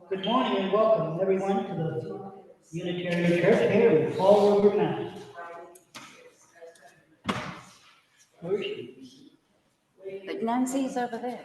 Good morning and welcome everyone to the Unitarian Church here in Fall River, Mass. But Nancy's over there.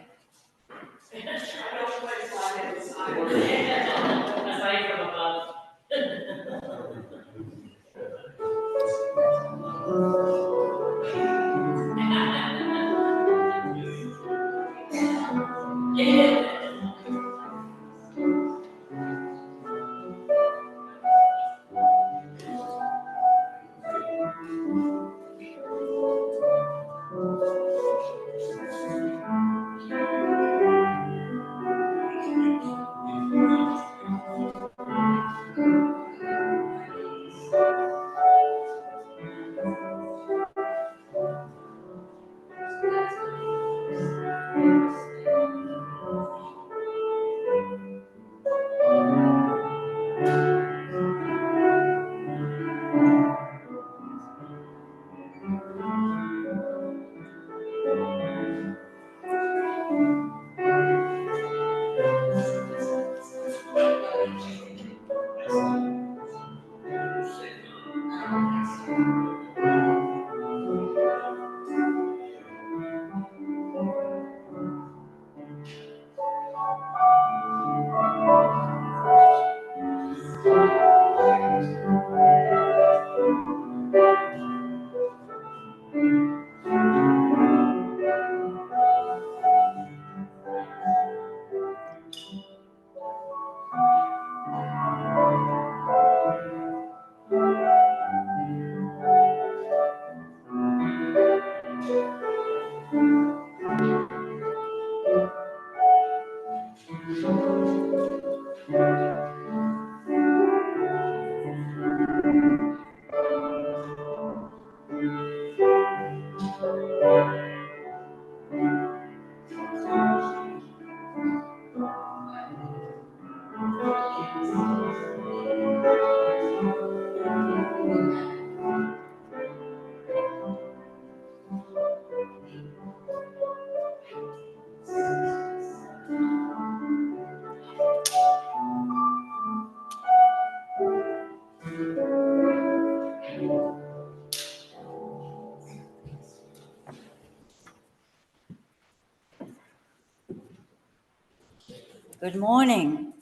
Good morning.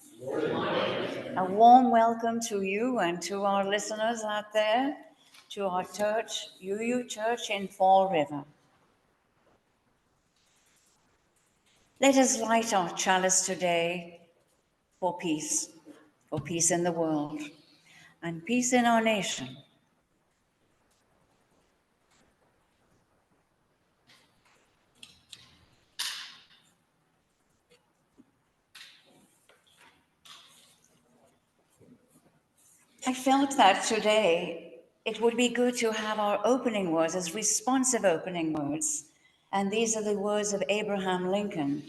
A warm welcome to you and to our listeners out there, to our church, UU Church in Fall River. Let us light our chalice today for peace in the world, and peace in our nation. I felt that today it would be good to have our opening words as responsive opening words. And these are the words of Abraham Lincoln,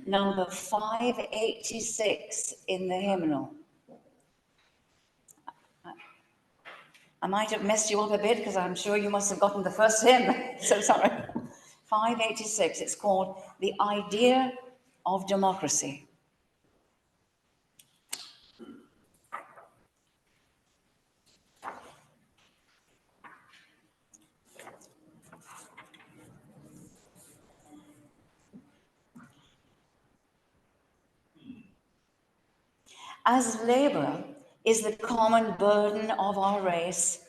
number 586 in the hymnal. I might have messed you up a bit because I'm sure you must have gotten the first hymn. So sorry. 586, it's called The Idea of Democracy. As labor is the common burden of our race,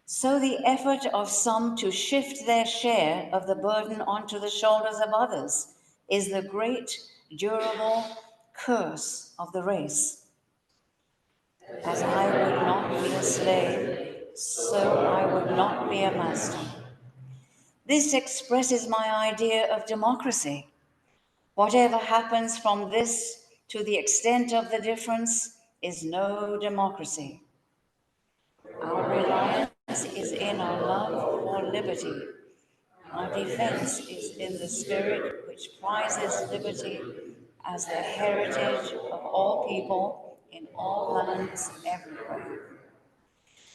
so the effort of some to shift their share of the burden onto the shoulders of others is the great, durable curse of the race. As I would not be a slave, so I would not be a master. This expresses my idea of democracy. Whatever happens from this to the extent of the difference is no democracy. Our reliance is in our love for liberty. Our defense is in the spirit which prizes liberty as the heritage of all people in all lands everywhere.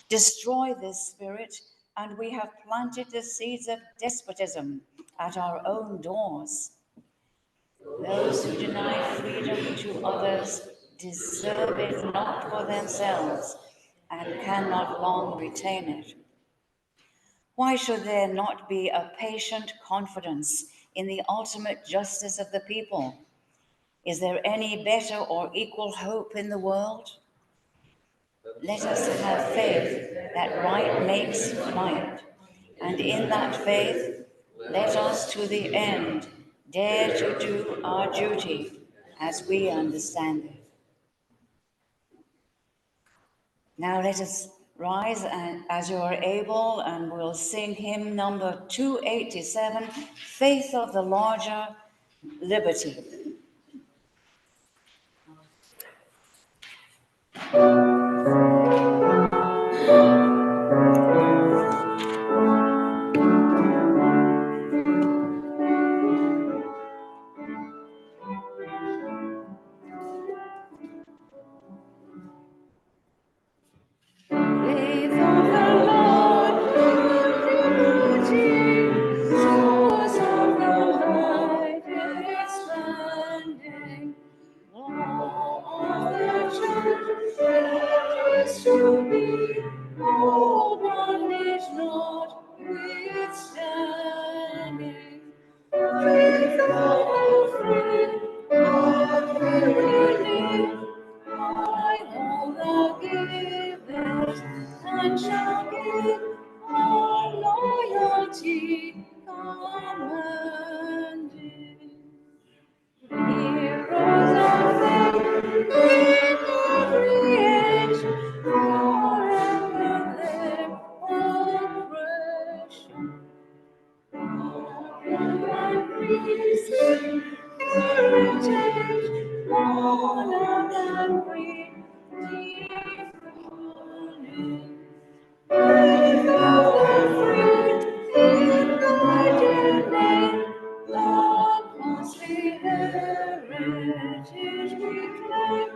Destroy this spirit, and we have planted the seeds of despotism at our own doors. Those who deny freedom to others deserve it not for themselves and cannot long retain it? Why should there not be a patient confidence in the ultimate justice of the people? Is there any better or equal hope in the world? Let us have faith that right makes might, and in that faith, let us to the end dare to do our duty as we understand it. Now let us rise as you are able, and we'll sing hymn number 287, Faith of the Larger Liberty. Faith of the Lord, liberty, source of the light expanding, law of the church, that is to be, all bondage not withstanding. Faith of the free, of relief, I know thou givest, and shall give all loyalty commanding. Heroes of faith in every age, forever their oppression. And priesthood, heritage, monarch and queen, defining. Faith of the free in thy dear name, thy costly heritage reclaim,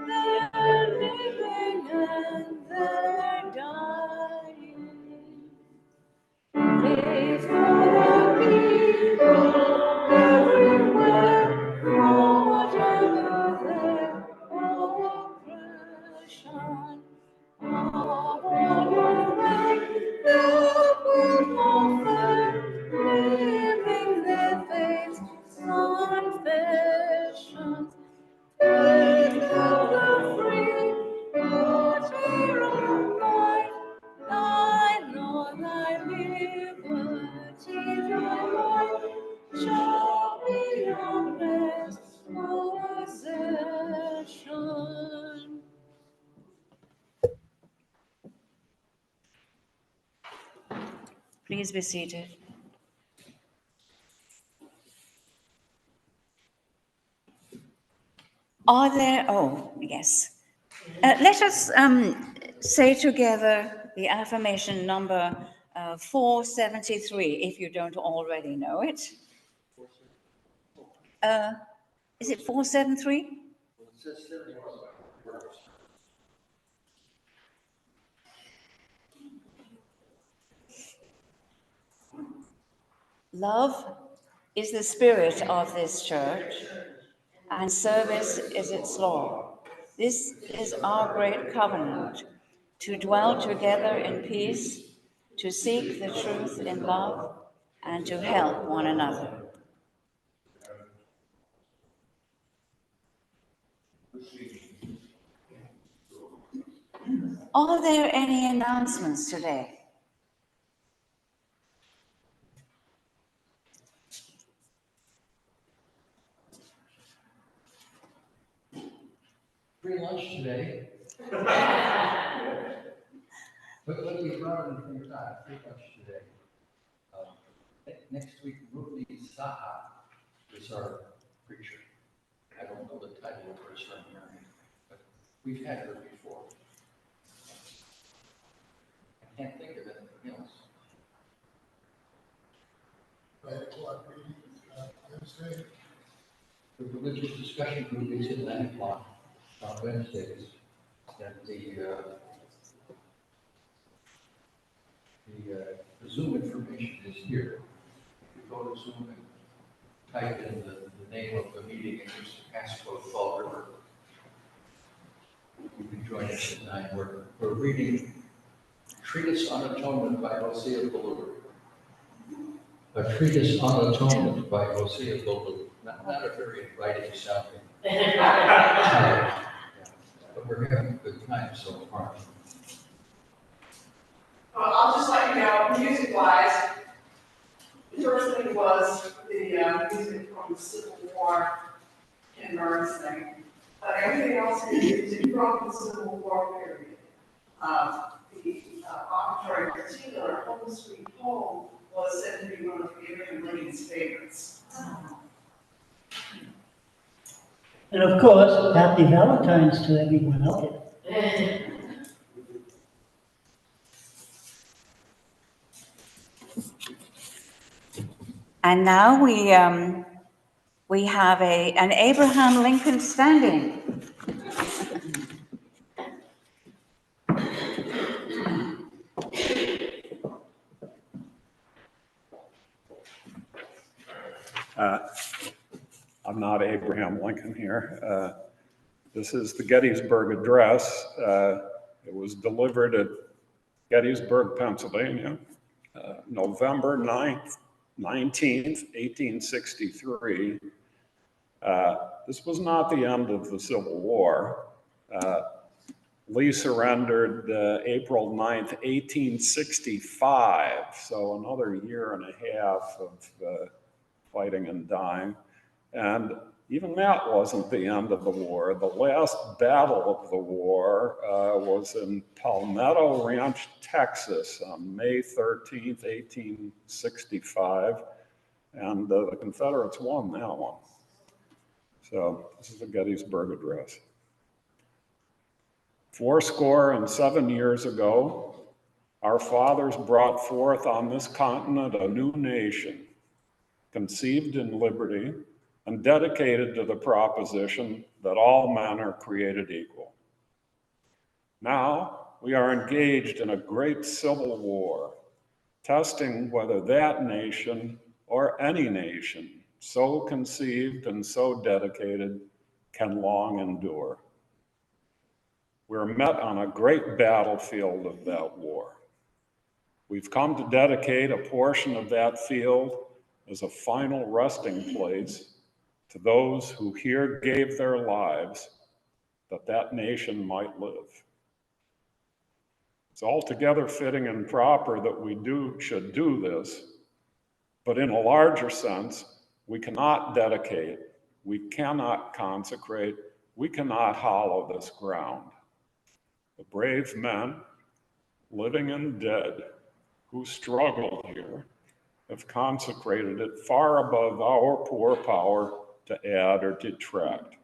their living and their dying. Faith for the people everywhere, whatever their oppression. Of all rank, thou wilt not fail, living their faith's confessions. Faith of the free, whatever might, thy law, thy liberty, thy might, shall be your best possession. Please be seated. Are there, oh, yes. Let us say together the affirmation number 473, if you don't already know it. Is it 473? Love is the spirit of this church, and service is its law. This is our great covenant, to dwell together in peace, to seek the truth in love, and to help one another. Are there any announcements today? Free lunch today. But we brought in free time, free lunch today. Next week, Rupi Saha is our preacher. I don't know the title of her sermon, but we've had her before. I can't think of anything else. 5 o'clock meeting, Wednesday. The religious discussion group is at 9 o'clock on Wednesdays. And the Zoom information is here. If you go to Zoom and type in the name of the meeting and use the passcode Fall River, can join us at 9. We're reading Treatise on Atonement by Hosea Ballou. A Treatise on Atonement by Hosea Ballou. Not a very inviting sounding title, but we're having a good time so far. I'll just let you know, music-wise, the first thing was the music from the Civil War, Ken Burns thing. But everything else is from the Civil War period. The offertory in particular, Home Sweet Home, was said to be one of Abraham Lincoln's favorites. And of course, happy Valentine's to everyone out there. And now we have an Abraham Lincoln standing. I'm not Abraham Lincoln here. This is the Gettysburg Address. It was delivered at Gettysburg, Pennsylvania, November 19th, 1863. This was not the end of the Civil War. Lee surrendered April 9th, 1865, so another year and a half of fighting and dying. And even that wasn't the end of the war. The last battle of the war was in Palmetto Ranch, Texas on May 13th, 1865. And the Confederates won that one. So this is the Gettysburg Address. 77 years ago, our fathers brought forth on this continent a new nation, conceived in liberty and dedicated to the proposition that all men are created equal. Now we are engaged in a great civil war, testing whether that nation or any nation so conceived and so dedicated can long endure. We're met on a great battlefield of that war. We've come to dedicate a portion of that field as a final resting place to those who here gave their lives that that nation might live. It's altogether fitting and proper that we should do this, but in a larger sense, we cannot dedicate, we cannot consecrate, we cannot hallow this ground. The brave men, living and dead, who struggled here, have consecrated it far above our poor power to add or detract.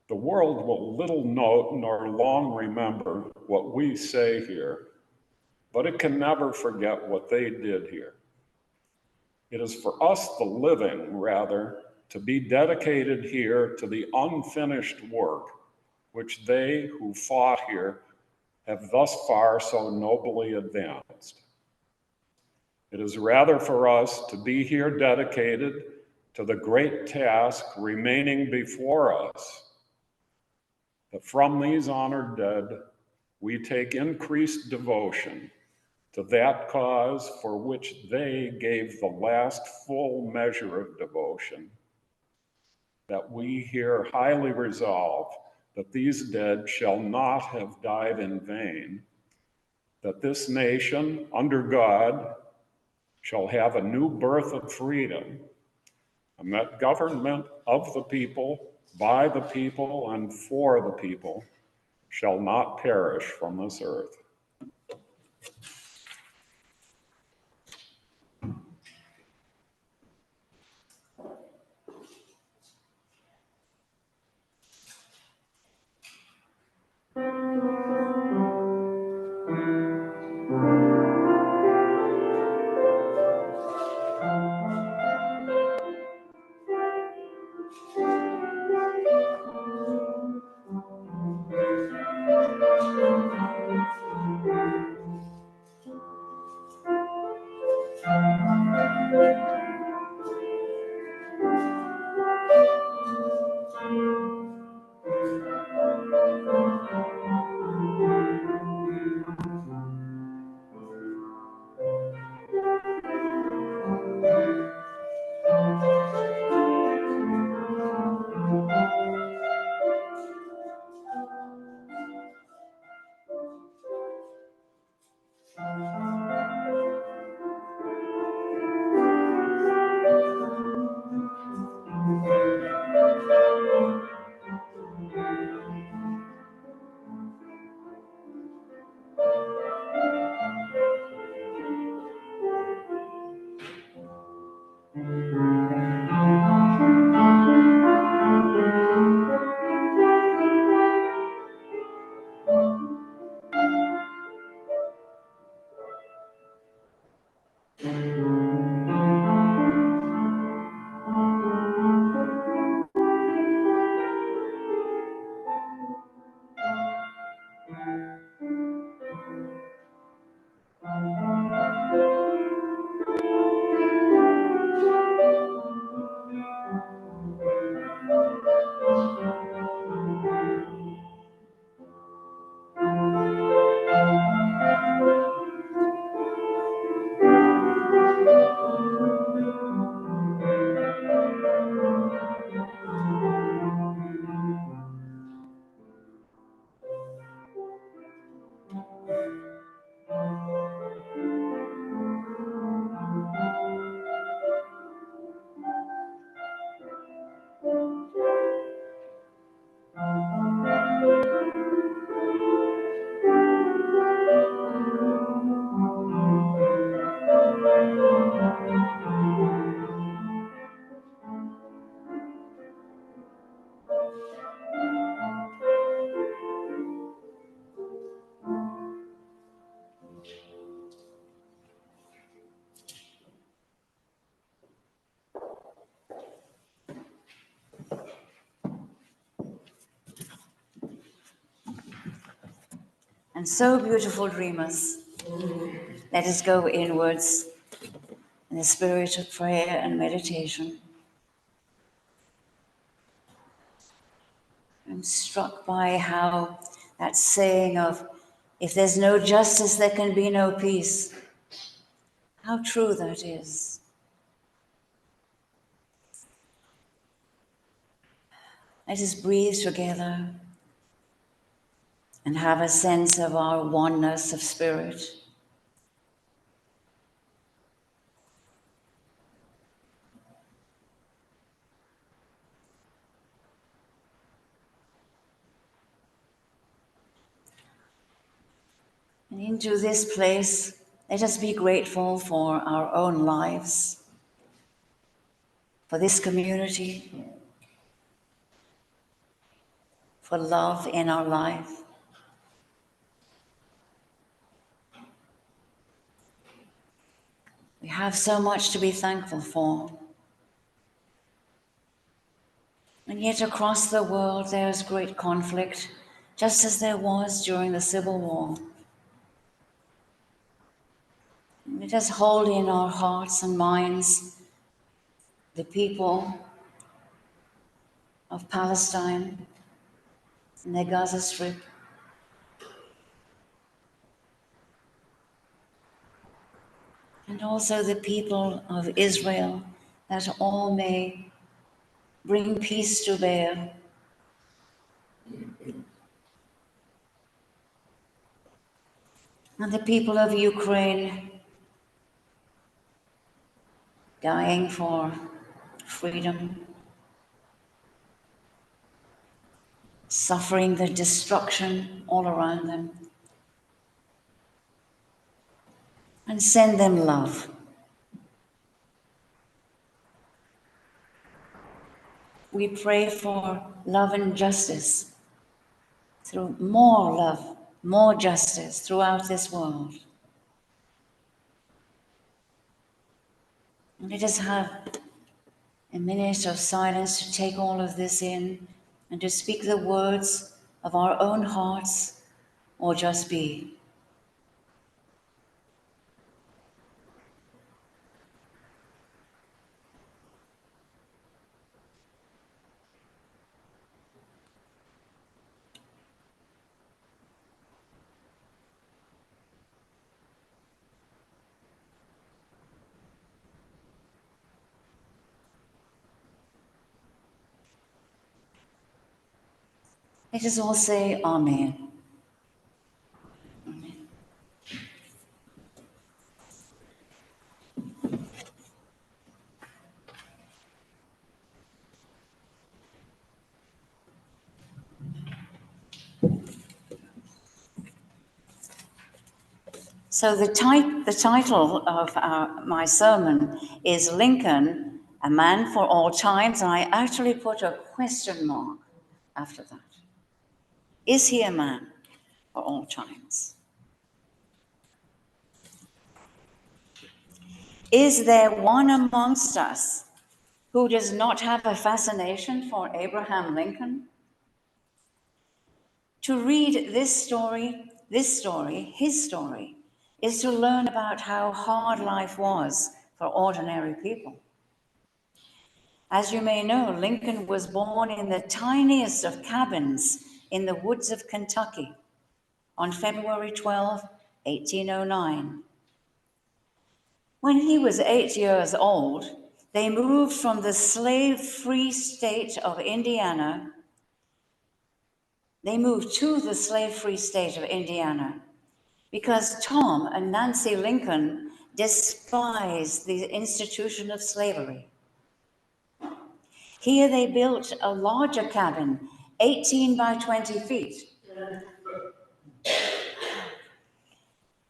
The world will little note nor long remember what we say here, but it can never forget what they did here. It is for us, the living, rather, to be dedicated here to the unfinished work which they who fought here have thus far so nobly advanced. It is rather for us to be here dedicated to the great task remaining before us, that from these honored dead we take increased devotion to that cause for which they gave the last full measure of devotion, that we here highly resolve that these dead shall not have died in vain, that this nation, under God, shall have a new birth of freedom, and that government of the people, by the people, and for the people shall not perish from this earth. And so, beautiful dreamers, let us go inwards in the spirit of prayer and meditation. I'm struck by how that saying of, if there's no justice, there can be no peace, how true that is. Let us breathe together and have a sense of our oneness of spirit. And into this place, let us be grateful for our own lives, for this community, for love in our life. We have so much to be thankful for. And yet across the world there is great conflict, just as there was during the Civil War. Let us hold in our hearts and minds the people of Palestine and the Gaza Strip, and also the people of Israel, that all may bring peace to bear. And the people of Ukraine, dying for freedom, suffering the destruction all around them, and send them love. We pray for love and justice, through more love, more justice throughout this world. And let us have a minute of silence to take all of this in and to speak the words of our own hearts, or just be. Let us all say Amen. Amen. So the title of my sermon is Lincoln, a Man for All Times, and I actually put a question mark after that. Is he a man for all times? Is there one amongst us who does not have a fascination for Abraham Lincoln? To read his story, is to learn about how hard life was for ordinary people. As you may know, Lincoln was born in the tiniest of cabins in the woods of Kentucky on February 12, 1809. When he was 8 years old, they moved from the slave-free state of Indiana. They moved to the slave-free state of Indiana because Tom and Nancy Lincoln despised the institution of slavery. Here they built a larger cabin, 18 by 20 feet.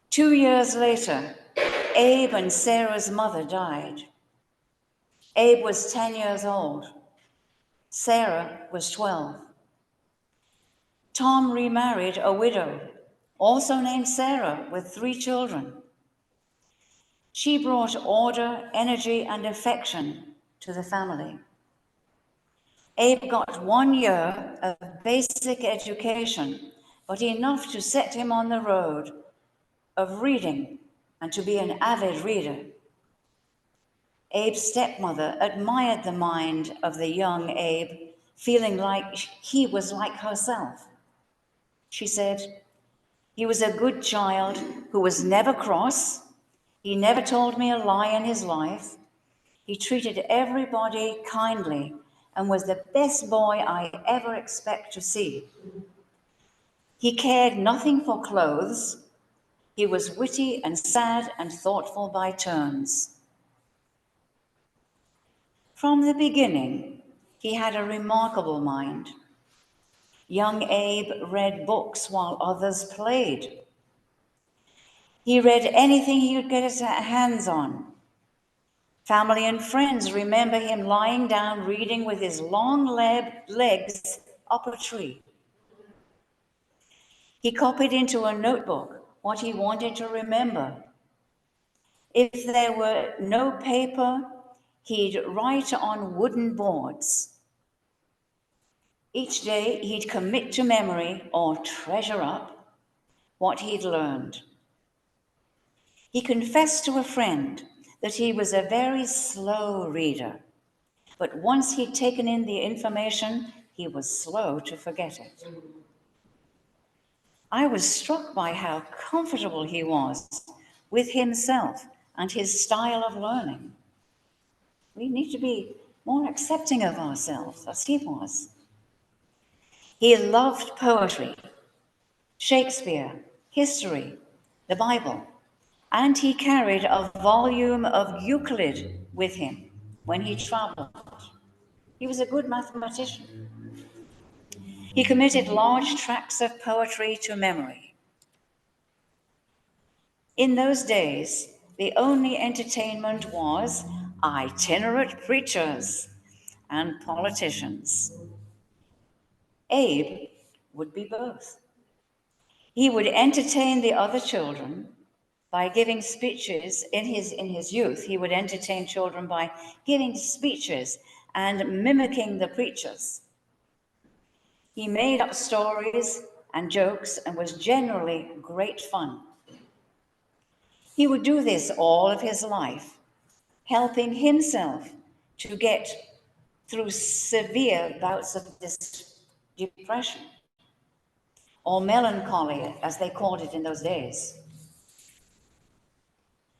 2 years later, Abe and Sarah's mother died. Abe was 10 years old. Sarah was 12. Tom remarried a widow, also named Sarah, with 3 children. She brought order, energy, and affection to the family. Abe got 1 year of basic education but enough to set him on the road of reading and to be an avid reader. Abe's stepmother admired the mind of the young Abe, feeling like he was like herself. She said, "He was a good child who was never cross. He never told me a lie in his life. He treated everybody kindly and was the best boy I ever expect to see. He cared nothing for clothes. He was witty and sad and thoughtful by turns." From the beginning, he had a remarkable mind. Young Abe read books while others played. He read anything he could get his hands on. Family and friends remember him lying down reading with his long legs up a tree. He copied into a notebook what he wanted to remember. If there were no paper, he'd write on wooden boards. Each day he'd commit to memory or treasure up what he'd learned. He confessed to a friend that he was a very slow reader, but once he'd taken in the information, he was slow to forget it. I was struck by how comfortable he was with himself and his style of learning. We need to be more accepting of ourselves, as he was. He loved poetry, Shakespeare, history, the Bible, and he carried a volume of Euclid with him when he traveled. He was a good mathematician. He committed large tracts of poetry to memory. In those days, the only entertainment was itinerant preachers and politicians. Abe would be both. He would entertain the other children by giving speeches. In his youth, he would entertain children by giving speeches and mimicking the preachers. He made up stories and jokes and was generally great fun. He would do this all of his life, helping himself to get through severe bouts of depression, or melancholy, as they called it in those days.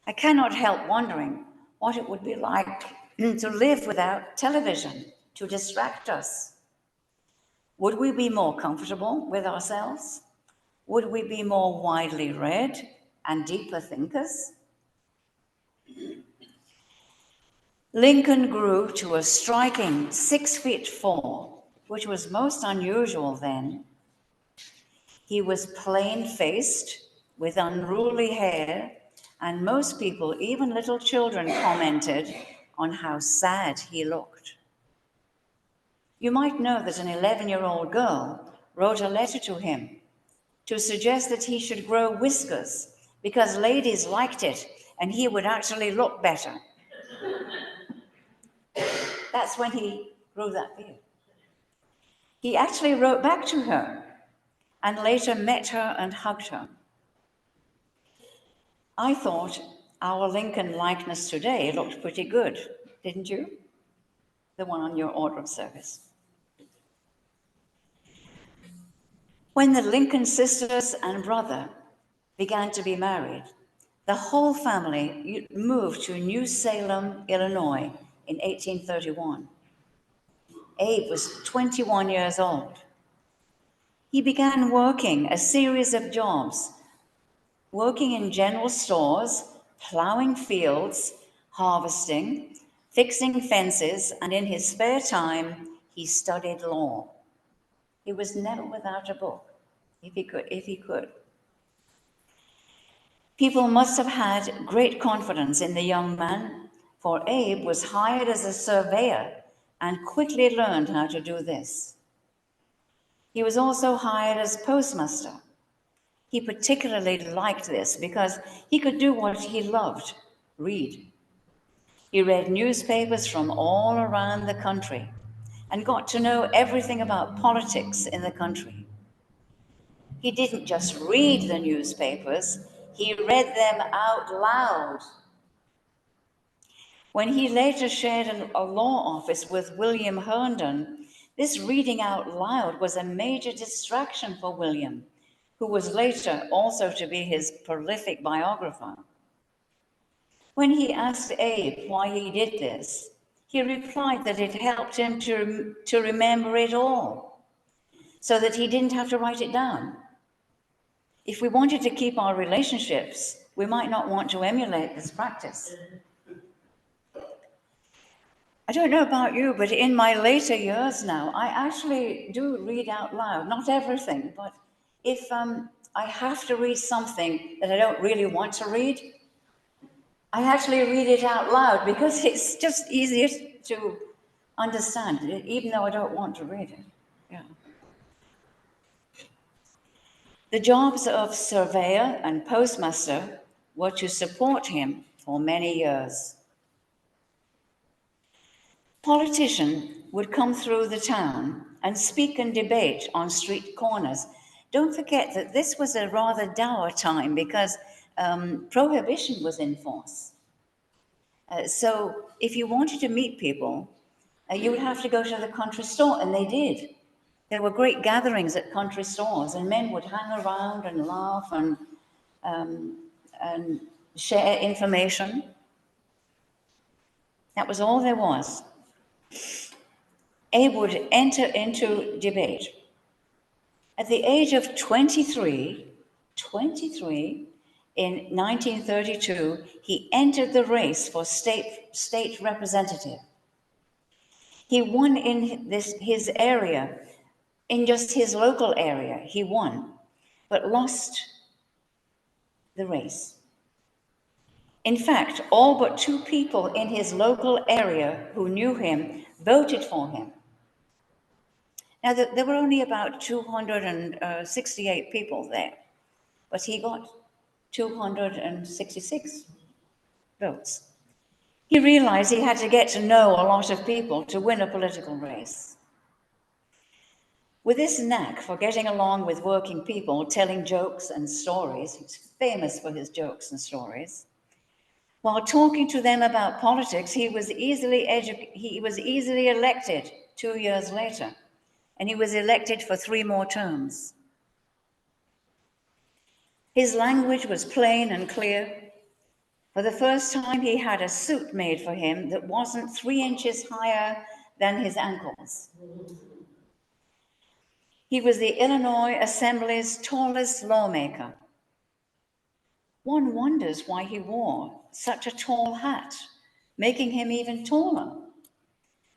I cannot help wondering what it would be like to live without television to distract us. Would we be more comfortable with ourselves? Would we be more widely read and deeper thinkers? Lincoln grew to a striking 6'4", which was most unusual then. He was plain-faced, with unruly hair, and most people, even little children, commented on how sad he looked. You might know that an 11-year-old girl wrote a letter to him to suggest that he should grow whiskers because ladies liked it and he would actually look better. That's when he grew that beard. He actually wrote back to her and later met her and hugged her. I thought our Lincoln likeness today looked pretty good, didn't you? The one on your order of service. When the Lincoln sisters and brother began to be married, the whole family moved to New Salem, Illinois in 1831. Abe was 21 years old. He began working a series of jobs, working in general stores, plowing fields, harvesting, fixing fences, and in his spare time, he studied law. He was never without a book, if he could. People must have had great confidence in the young man, for Abe was hired as a surveyor and quickly learned how to do this. He was also hired as postmaster. He particularly liked this because he could do what he loved, read. He read newspapers from all around the country and got to know everything about politics in the country. He didn't just read the newspapers, he read them out loud. When he later shared a law office with William Herndon, this reading out loud was a major distraction for William, who was later also to be his prolific biographer. When he asked Abe why he did this, he replied that it helped him to remember it all, so that he didn't have to write it down. If we wanted to keep our relationships, we might not want to emulate this practice. I don't know about you, but in my later years now, I actually do read out loud, not everything, but if I have to read something that I don't really want to read, I actually read it out loud because it's just easier to understand, even though I don't want to read it. Yeah. The jobs of surveyor and postmaster were to support him for many years. Politicians would come through the town and speak and debate on street corners. Don't forget that this was a rather dour time because prohibition was in force. So if you wanted to meet people, you would have to go to the country store, and they did. There were great gatherings at country stores, and men would hang around and laugh and share information. That was all there was. Abe would enter into debate. At the age of 23, in 1932, he entered the race for state representative. He won in his area, in just his local area, he won, but lost the race. In fact, all but 2 people in his local area who knew him voted for him. Now, there were only about 268 people there, but he got 266 votes. He realized he had to get to know a lot of people to win a political race. With this knack for getting along with working people, telling jokes and stories, he's famous for his jokes and stories, while talking to them about politics, he was easily elected 2 years later, and he was elected for 3 more terms. His language was plain and clear. For the first time, he had a suit made for him that wasn't 3 inches higher than his ankles. He was the Illinois Assembly's tallest lawmaker. One wonders why he wore such a tall hat, making him even taller.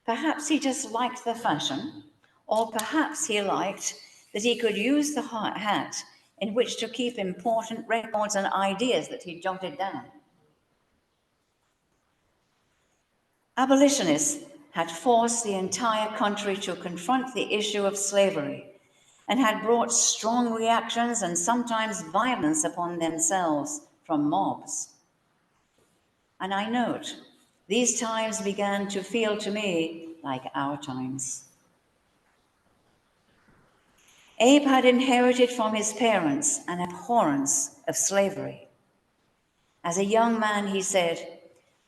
Perhaps he just liked the fashion, or perhaps he liked that he could use the hat in which to keep important records and ideas that he jotted down. Abolitionists had forced the entire country to confront the issue of slavery and had brought strong reactions and sometimes violence upon themselves from mobs. And I note, these times began to feel to me like our times. Abe had inherited from his parents an abhorrence of slavery. As a young man, he said,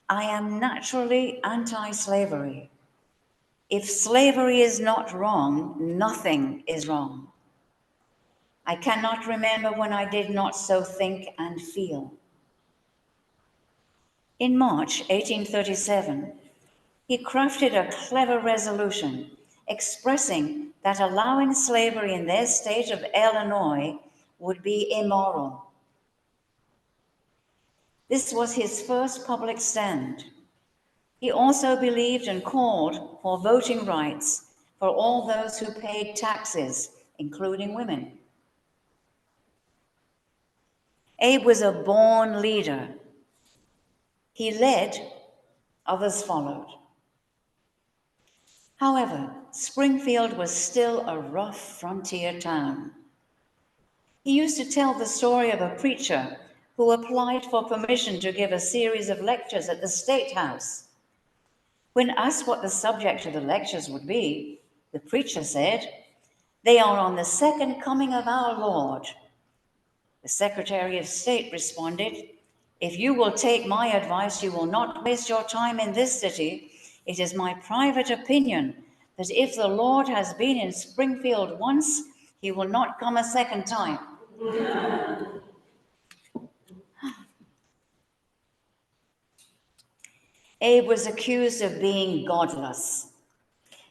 "I am naturally anti-slavery. If slavery is not wrong, nothing is wrong. I cannot remember when I did not so think and feel." In March 1837, he crafted a clever resolution expressing that allowing slavery in their state of Illinois would be immoral. This was his first public stand. He also believed and called for voting rights for all those who paid taxes, including women. Abe was a born leader. He led, others followed. However, Springfield was still a rough frontier town. He used to tell the story of a preacher who applied for permission to give a series of lectures at the State House. When asked what the subject of the lectures would be, the preacher said, They are on the second coming of our Lord. The Secretary of State responded, "If you will take my advice, you will not waste your time in this city. It is my private opinion that if the Lord has been in Springfield once, he will not come a second time." Abe was accused of being godless.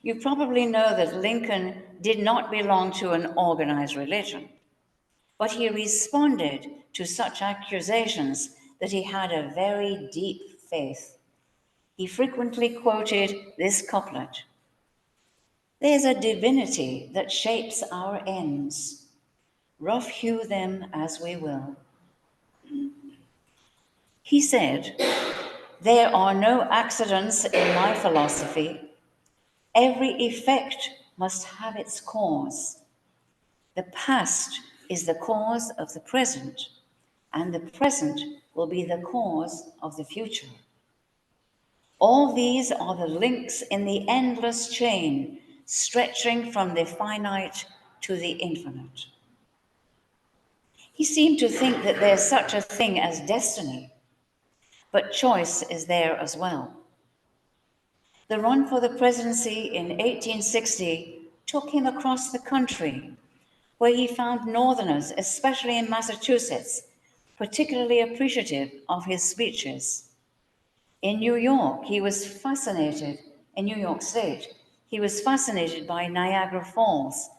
You probably know that Lincoln did not belong to an organized religion, but he responded to such accusations that he had a very deep faith. He frequently quoted this couplet: "There's a divinity that shapes our ends, rough hew them as we will." He said, "There are no accidents in my philosophy. Every effect must have its cause. The past is the cause of the present, and the present will be the cause of the future. All these are the links in the endless chain, stretching from the finite to the infinite." He seemed to think that there's such a thing as destiny, but choice is there as well. The run for the presidency in 1860 took him across the country, where he found Northerners, especially in Massachusetts, particularly appreciative of his speeches. In New York State, he was fascinated by Niagara Falls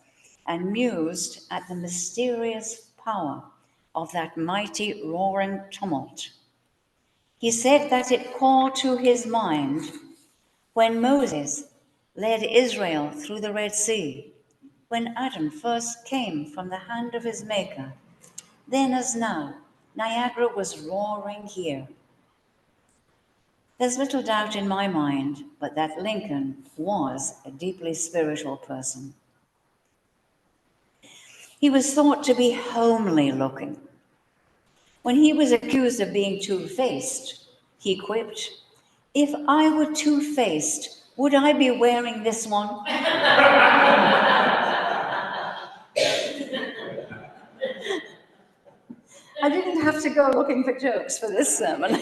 and mused at the mysterious power of that mighty roaring tumult. He said that it called to his mind when Moses led Israel through the Red Sea, when Adam first came from the hand of his Maker. Then as now, Niagara was roaring here. There's little doubt in my mind but that Lincoln was a deeply spiritual person. He was thought to be homely looking. When he was accused of being two-faced, he quipped, "If I were two-faced, would I be wearing this one?" I didn't have to go looking for jokes for this sermon.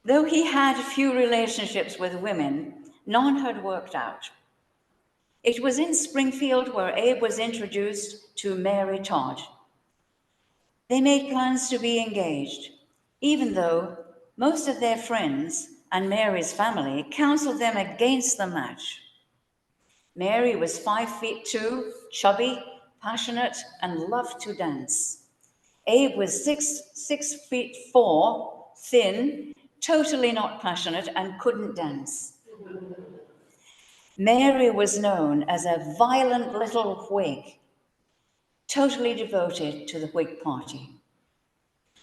Though he had few relationships with women, none had worked out. It was in Springfield where Abe was introduced to Mary Todd. They made plans to be engaged, even though most of their friends and Mary's family counseled them against the match. Mary was 5'2", chubby, passionate, and loved to dance. Abe was 6'4", thin, totally not passionate, and couldn't dance. Mary was known as a violent little Whig, totally devoted to the Whig Party,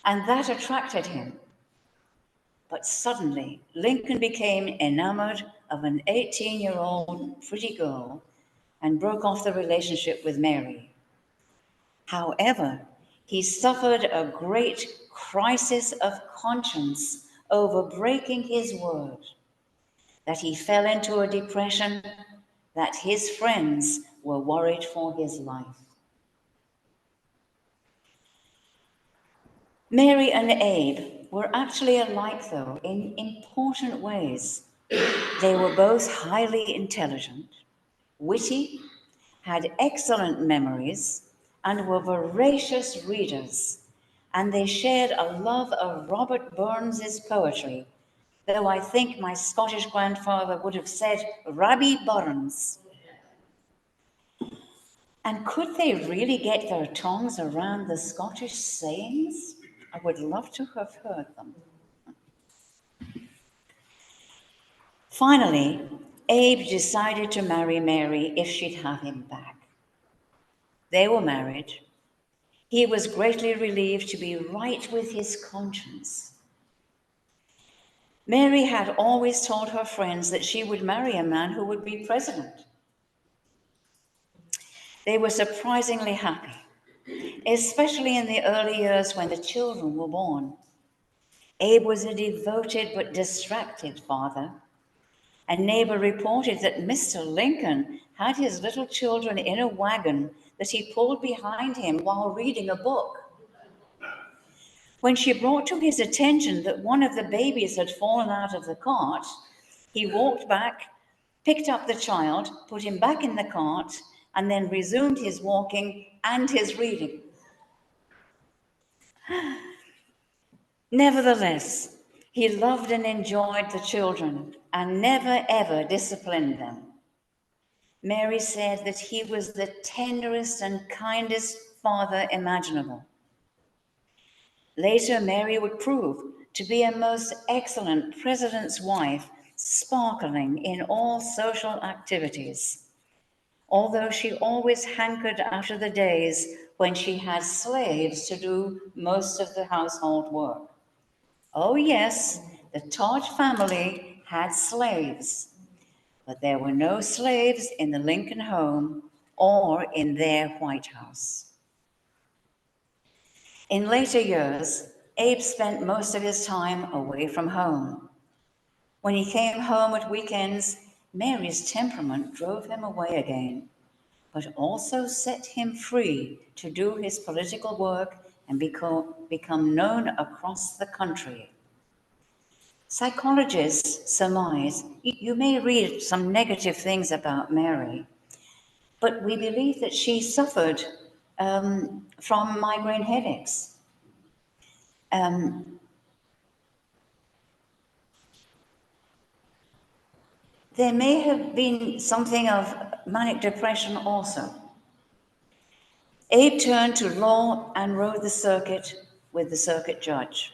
and that attracted him. But suddenly, Lincoln became enamored of an 18-year-old pretty girl and broke off the relationship with Mary. However, he suffered a great crisis of conscience over breaking his word, that he fell into a depression, that his friends were worried for his life. Mary and Abe were actually alike, though, in important ways. They were both highly intelligent, witty, had excellent memories, and were voracious readers. And they shared a love of Robert Burns's poetry, though I think my Scottish grandfather would have said Rabbi Burns. And could they really get their tongues around the Scottish sayings? I would love to have heard them. Finally, Abe decided to marry Mary if she'd have him back. They were married. He was greatly relieved to be right with his conscience. Mary had always told her friends that she would marry a man who would be president. They were surprisingly happy, especially in the early years when the children were born. Abe was a devoted but distracted father. A neighbor reported that Mr. Lincoln had his little children in a wagon that he pulled behind him while reading a book. When she brought to his attention that one of the babies had fallen out of the cart, he walked back, picked up the child, put him back in the cart, and then resumed his walking and his reading. Nevertheless, he loved and enjoyed the children and never ever disciplined them. Mary said that he was the tenderest and kindest father imaginable. Later, Mary would prove to be a most excellent president's wife, sparkling in all social activities, although she always hankered after the days when she had slaves to do most of the household work. Oh yes, the Todd family had slaves, but there were no slaves in the Lincoln home or in their White House. In later years, Abe spent most of his time away from home. When he came home at weekends, Mary's temperament drove him away again, but also set him free to do his political work and become known across the country. Psychologists surmise you may read some negative things about Mary, but we believe that she suffered from migraine headaches. There may have been something of manic depression also. Abe turned to law and rode the circuit with the circuit judge,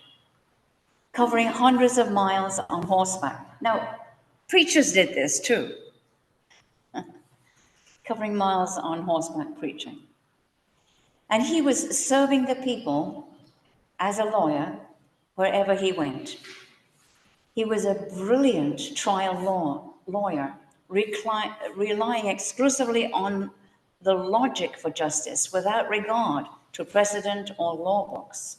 covering hundreds of miles on horseback. Now, preachers did this too, covering miles on horseback preaching. And he was serving the people as a lawyer wherever he went. He was a brilliant trial lawyer, relying exclusively on the logic for justice without regard to precedent or law books.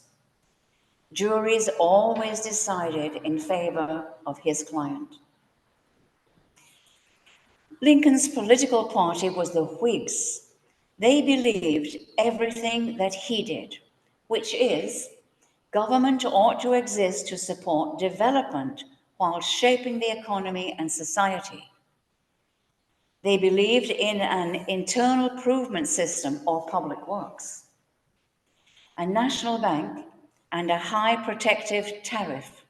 Juries always decided in favor of his client. Lincoln's political party was the Whigs. They believed everything that he did, which is, government ought to exist to support development while shaping the economy and society. They believed in an internal improvement system or public works, a national bank, and a high protective tariff.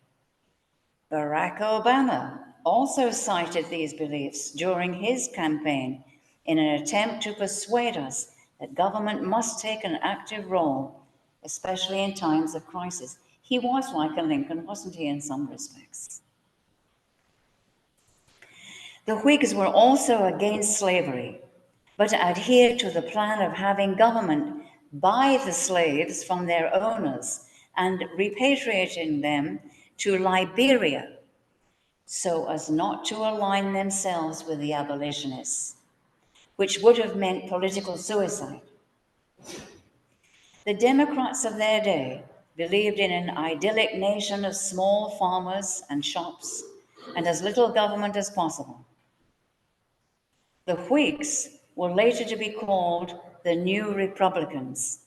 Barack Obama also cited these beliefs during his campaign in an attempt to persuade us that government must take an active role, especially in times of crisis. He was like a Lincoln, wasn't he, in some respects? The Whigs were also against slavery, but adhered to the plan of having government buy the slaves from their owners and repatriating them to Liberia so as not to align themselves with the abolitionists, which would have meant political suicide. The Democrats of their day believed in an idyllic nation of small farmers and shops and as little government as possible. The Whigs were later to be called the New Republicans.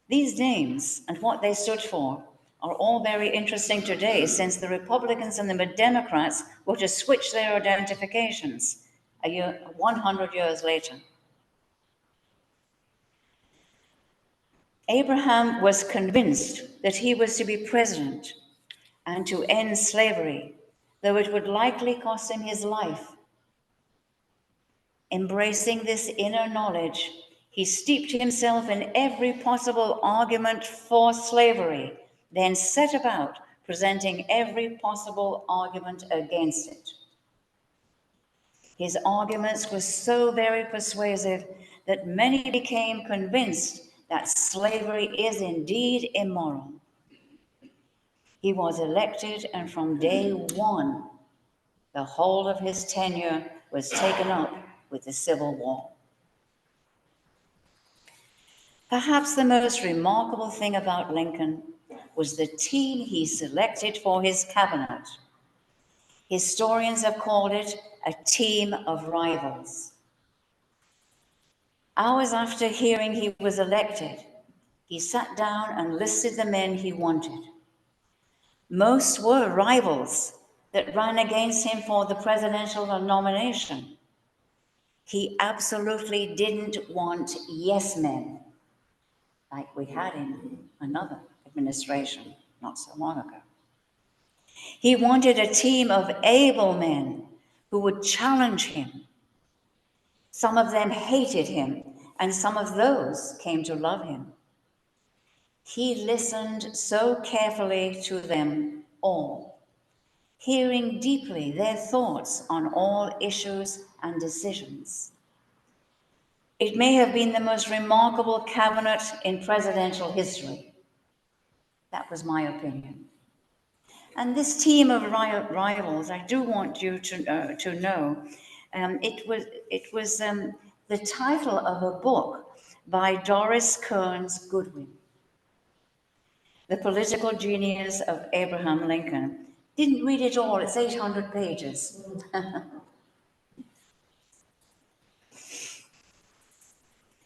These names and what they stood for are all very interesting today, since the Republicans and the Democrats were to switch their identifications 100 years later. Abraham was convinced that he was to be president and to end slavery, though it would likely cost him his life. Embracing this inner knowledge, he steeped himself in every possible argument for slavery, then set about presenting every possible argument against it. His arguments were so very persuasive that many became convinced that slavery is indeed immoral. He was elected, and from day one, the whole of his tenure was taken up with the Civil War. Perhaps the most remarkable thing about Lincoln was the team he selected for his cabinet. Historians have called it a team of rivals. Hours after hearing he was elected, he sat down and listed the men he wanted. Most were rivals that ran against him for the presidential nomination. He absolutely didn't want yes men, like we had in another administration not so long ago. He wanted a team of able men who would challenge him. Some of them hated him, and some of those came to love him. He listened so carefully to them all, hearing deeply their thoughts on all issues and decisions. It may have been the most remarkable cabinet in presidential history. That was my opinion. And this team of rivals, I do want you to know, it was the title of a book by Doris Kearns Goodwin, The Political Genius of Abraham Lincoln. Didn't read it all, it's 800 pages.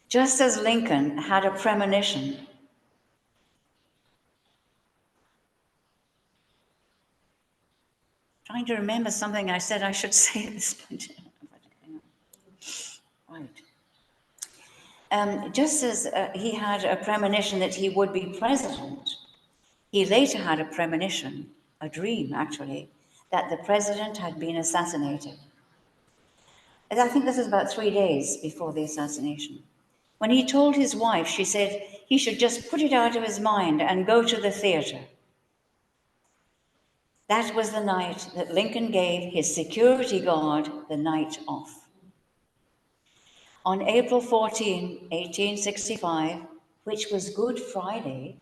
Just as Lincoln had a premonition, trying to remember something I said I should say at this point. Right. Just as he had a premonition that he would be president, he later had a premonition, a dream actually, that the president had been assassinated. And I think this was about 3 days before the assassination. When he told his wife, she said he should just put it out of his mind and go to the theater. That was the night that Lincoln gave his security guard the night off. On April 14, 1865, which was Good Friday,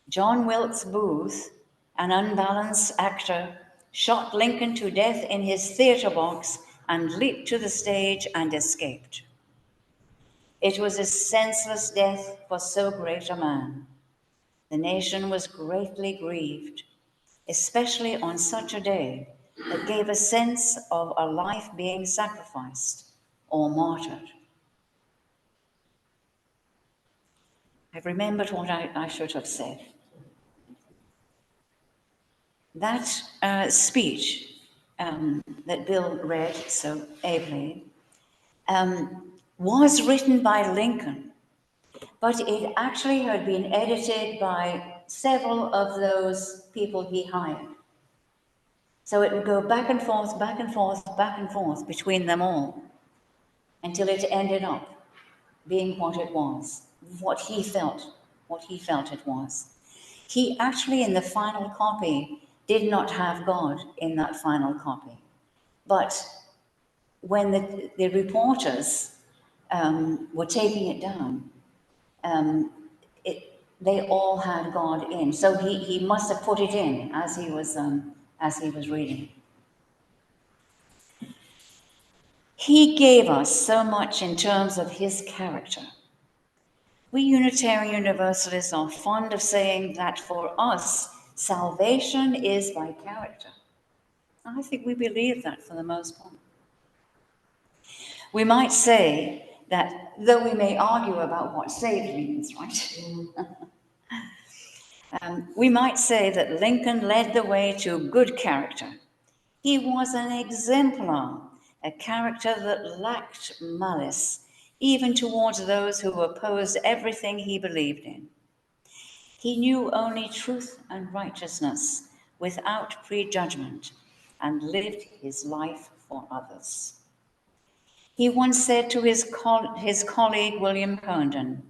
John Wilkes Booth, an unbalanced actor, shot Lincoln to death in his theater box and leaped to the stage and escaped. It was a senseless death for so great a man. The nation was greatly grieved, especially on such a day that gave a sense of a life being sacrificed or martyred. I've remembered what I should have said. That speech that Bill read so ably was written by Lincoln, but it actually had been edited by several of those people he hired. So it would go back and forth, back and forth, back and forth between them all until it ended up being what it was, what he felt it was. He actually, in the final copy, did not have God in that final copy. But when the reporters were taking it down, they all had God in. So he must have put it in as he was reading. He gave us so much in terms of his character. We Unitarian Universalists are fond of saying that for us, salvation is by character. I think we believe that for the most part. We might say that, though we may argue about what saved means, right? We might say that Lincoln led the way to good character. He was an exemplar, a character that lacked malice, even towards those who opposed everything he believed in. He knew only truth and righteousness without prejudgment and lived his life for others. He once said to his colleague, William Herndon,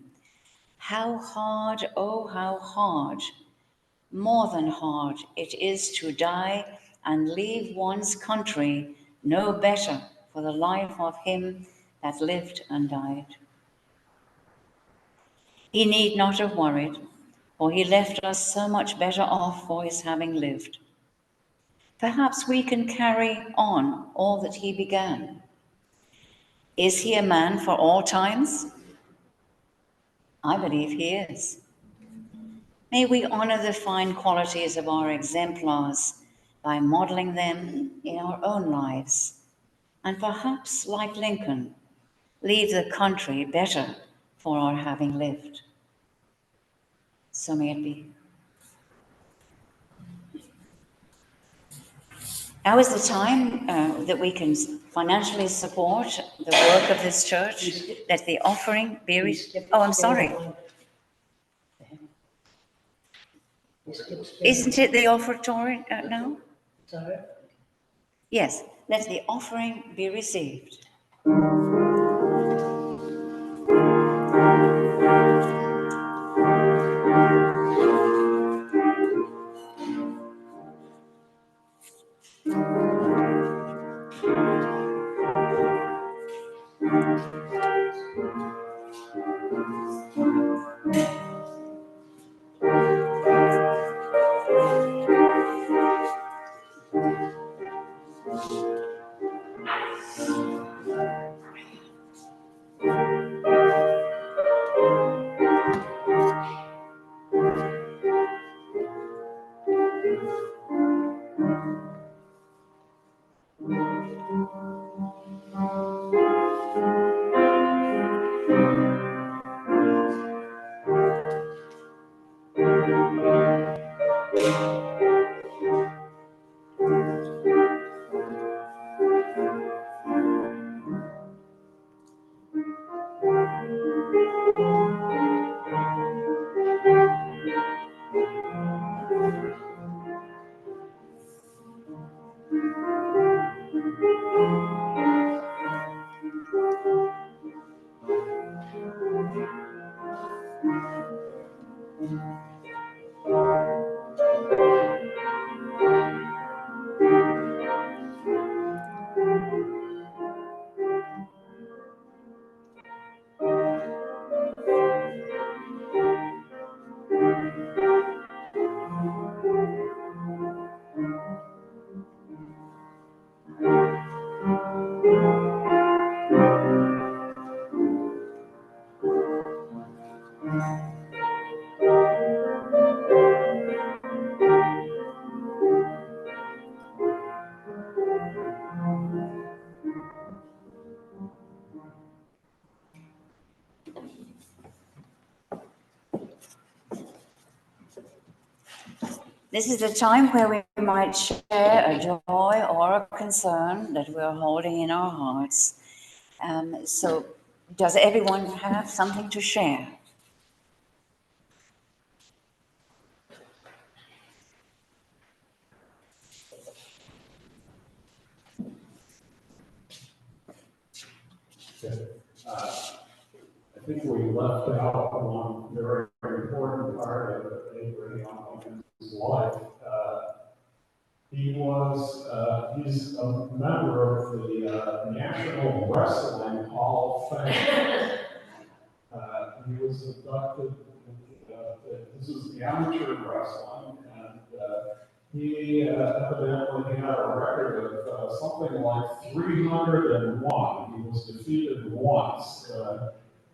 "How hard, oh, how hard, more than hard it is to die and leave one's country no better for the life of him that lived and died." He need not have worried, for he left us so much better off for his having lived. Perhaps we can carry on all that he began. Is he a man for all times? I believe he is. May we honor the fine qualities of our exemplars by modeling them in our own lives, and perhaps, like Lincoln, leave the country better for our having lived. So may it be. Now is the time that we can financially support the work of this church. Let the offering be Oh, I'm sorry. Isn't it the offertory now? Sorry? Yes. Let the offering be received. This is the time where we might share a joy or a concern that we're holding in our hearts. So, does everyone have something to share? I think we left out one very important part of Abraham Lincoln's life. He's a member of the National Wrestling Hall of Fame. He was inducted, this is the amateur wrestling, and he evidently had a record of something like 301. He was defeated once.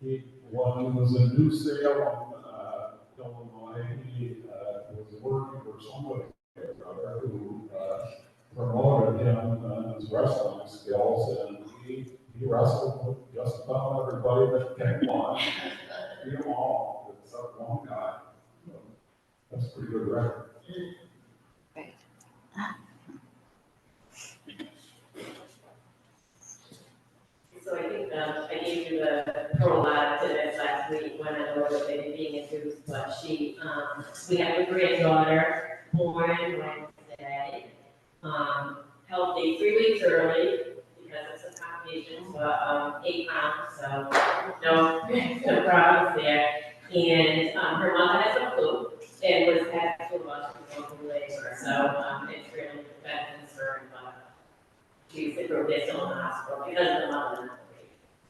When he was in New Salem, Illinois, he was working for somebody who promoted him and his wrestling skills, and he wrestled with just about everybody that came on. Beat them all, except one guy. So that's a pretty good record. Great. So I think I gave you the prologue to this last week when I know that they were being introduced, but we have a granddaughter born Wednesday, healthy 3 weeks early because of some complications, but 8 pounds, so no problems there. And her mother has a flu and was had to rush to go through labor, so it's really been concerned, but she's in still in the hospital because of the mother.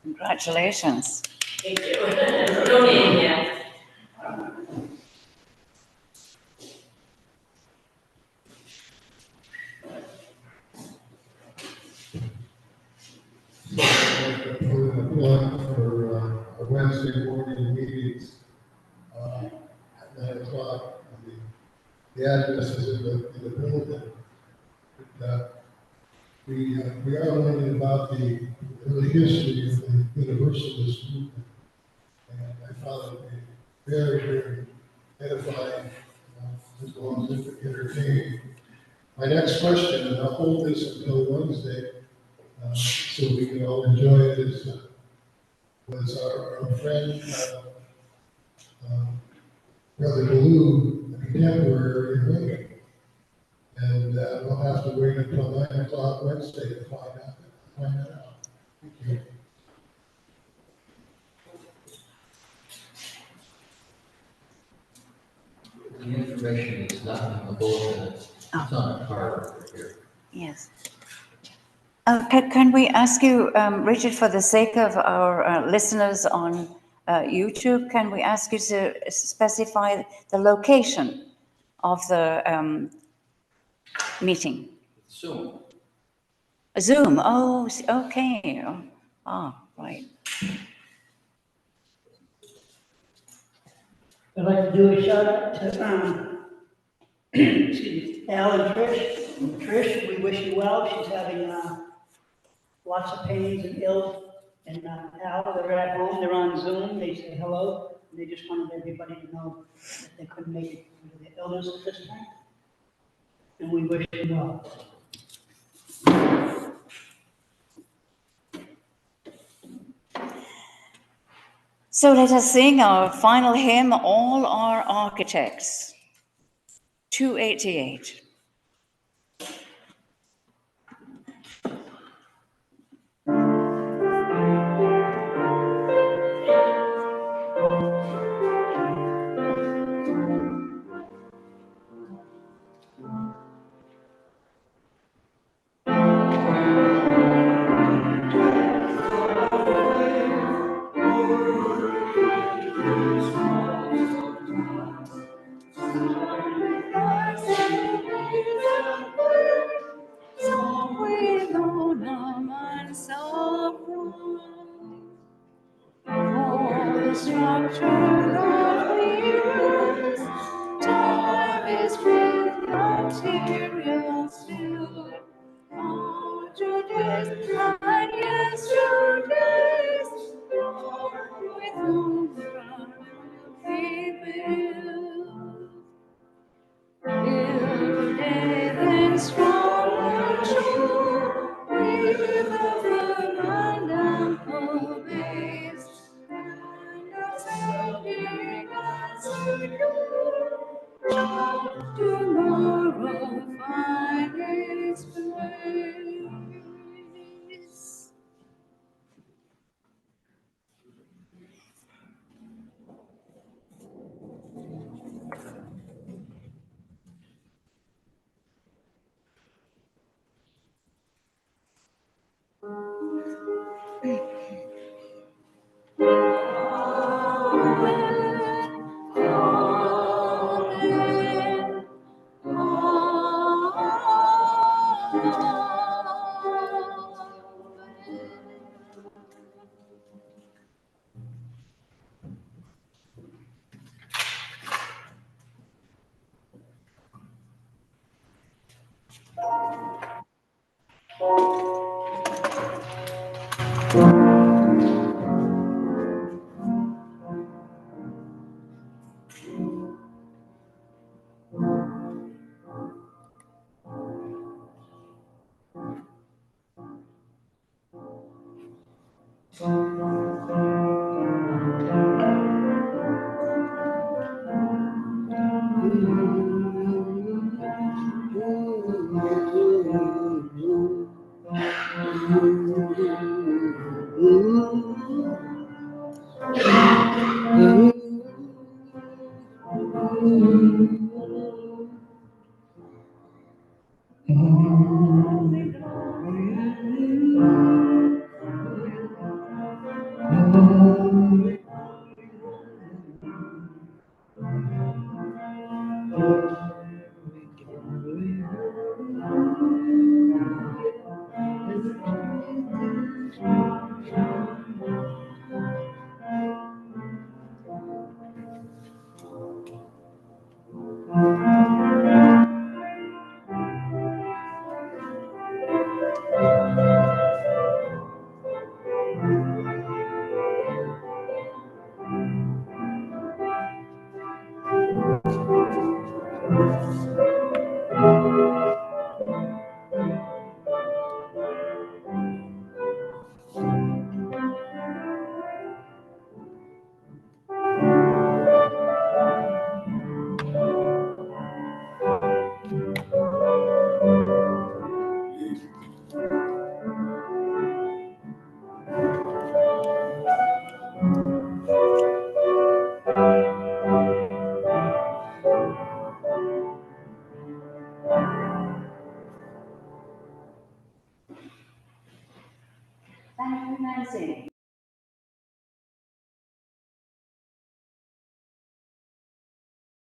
Congratulations. Thank you. No name yet. For Wednesday morning meetings, at 9 o'clock. The address is in the building. We are learning about the early history of the Universalist movement. And I found it very, very edifying, as well as entertaining. My next question, and I'll hold this until Wednesday, so we can all enjoy it, was our friend, Brother Blue, a contemporary in Lincoln. And we'll have to wait until 9 o'clock Wednesday to find that out. Thank you. The information is not in the bulletin, it's on a card over here. Yes. Can we ask you, Richard, for the sake of our listeners on YouTube, can we ask you to specify the location of the meeting? Soon. Zoom, oh, okay. Oh, right. I'd like to do a shout out to, excuse me, Al and Trish. Trish, we wish you well. She's having lots of pains and ills. And Al, they're at home, they're on Zoom, they say hello. And they just wanted everybody to know that they couldn't make it due to the illness at this time. And we wish you well. So let us sing our final hymn, All Our Architects, 288. Thank you, Nancy.